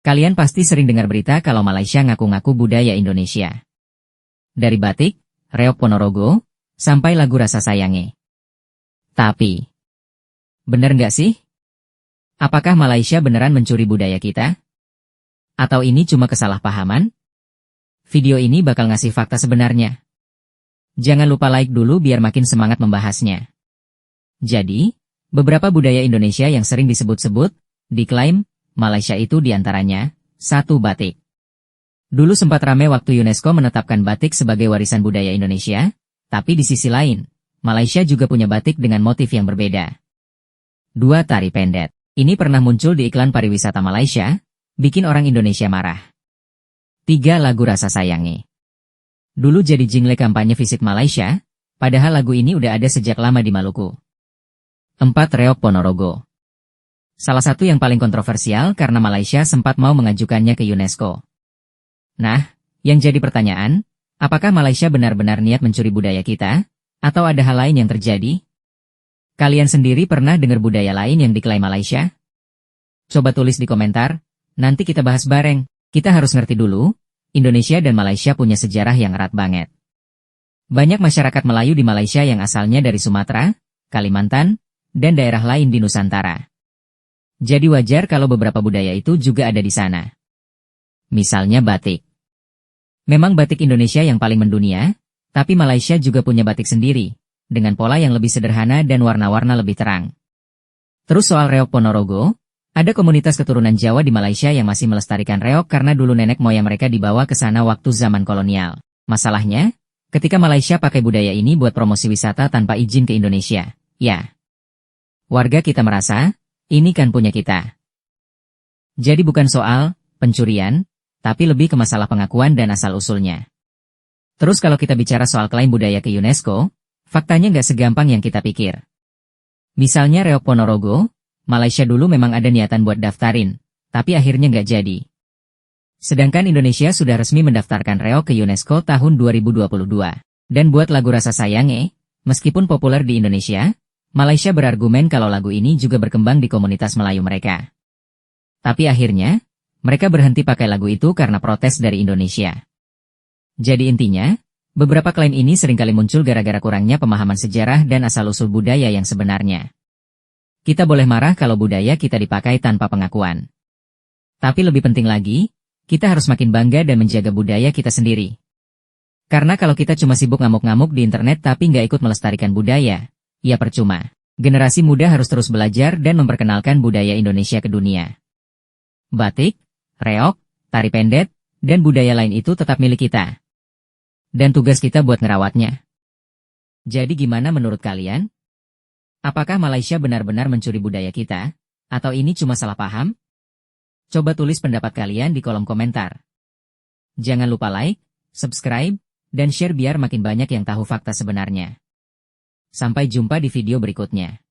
Kalian pasti sering dengar berita kalau Malaysia ngaku-ngaku budaya Indonesia. Dari batik, reok Ponorogo, sampai lagu Rasa Sayange. Tapi, bener nggak sih? Apakah Malaysia beneran mencuri budaya kita? Atau ini cuma kesalahpahaman? Video ini bakal ngasih fakta sebenarnya. Jangan lupa like dulu biar makin semangat membahasnya. Jadi, beberapa budaya Indonesia yang sering disebut-sebut, diklaim, Malaysia itu diantaranya, 1. Batik. Dulu sempat rame waktu UNESCO menetapkan batik sebagai warisan budaya Indonesia, tapi di sisi lain, Malaysia juga punya batik dengan motif yang berbeda. 2. Tari pendet. Ini pernah muncul di iklan pariwisata Malaysia, bikin orang Indonesia marah. 3. Lagu Rasa Sayange. Dulu jadi jingle kampanye fisik Malaysia, padahal lagu ini udah ada sejak lama di Maluku. 4. Reok Ponorogo. Salah satu yang paling kontroversial karena Malaysia sempat mau mengajukannya ke UNESCO. Nah, yang jadi pertanyaan, apakah Malaysia benar-benar niat mencuri budaya kita? Atau ada hal lain yang terjadi? Kalian sendiri pernah dengar budaya lain yang diklaim Malaysia? Coba tulis di komentar, nanti kita bahas bareng. Kita harus ngerti dulu, Indonesia dan Malaysia punya sejarah yang erat banget. Banyak masyarakat Melayu di Malaysia yang asalnya dari Sumatera, Kalimantan, dan daerah lain di Nusantara. Jadi wajar kalau beberapa budaya itu juga ada di sana. Misalnya batik. Memang batik Indonesia yang paling mendunia, tapi Malaysia juga punya batik sendiri, dengan pola yang lebih sederhana dan warna-warna lebih terang. Terus soal reok Ponorogo, ada komunitas keturunan Jawa di Malaysia yang masih melestarikan reok karena dulu nenek moyang mereka dibawa ke sana waktu zaman kolonial. Masalahnya, ketika Malaysia pakai budaya ini buat promosi wisata tanpa izin ke Indonesia, ya. Warga kita merasa, ini kan punya kita. Jadi bukan soal pencurian, tapi lebih ke masalah pengakuan dan asal-usulnya. Terus kalau kita bicara soal klaim budaya ke UNESCO, faktanya nggak segampang yang kita pikir. Misalnya reok Ponorogo, Malaysia dulu memang ada niatan buat daftarin, tapi akhirnya nggak jadi. Sedangkan Indonesia sudah resmi mendaftarkan reok ke UNESCO tahun 2022. Dan buat lagu Rasa Sayange, meskipun populer di Indonesia, Malaysia berargumen kalau lagu ini juga berkembang di komunitas Melayu mereka. Tapi akhirnya, mereka berhenti pakai lagu itu karena protes dari Indonesia. Jadi intinya, beberapa klaim ini seringkali muncul gara-gara kurangnya pemahaman sejarah dan asal-usul budaya yang sebenarnya. Kita boleh marah kalau budaya kita dipakai tanpa pengakuan. Tapi lebih penting lagi, kita harus makin bangga dan menjaga budaya kita sendiri. Karena kalau kita cuma sibuk ngamuk-ngamuk di internet tapi nggak ikut melestarikan budaya, ya percuma. Generasi muda harus terus belajar dan memperkenalkan budaya Indonesia ke dunia. Batik, reok, tari pendet, dan budaya lain itu tetap milik kita. Dan tugas kita buat ngerawatnya. Jadi gimana menurut kalian? Apakah Malaysia benar-benar mencuri budaya kita? Atau ini cuma salah paham? Coba tulis pendapat kalian di kolom komentar. Jangan lupa like, subscribe, dan share biar makin banyak yang tahu fakta sebenarnya. Sampai jumpa di video berikutnya.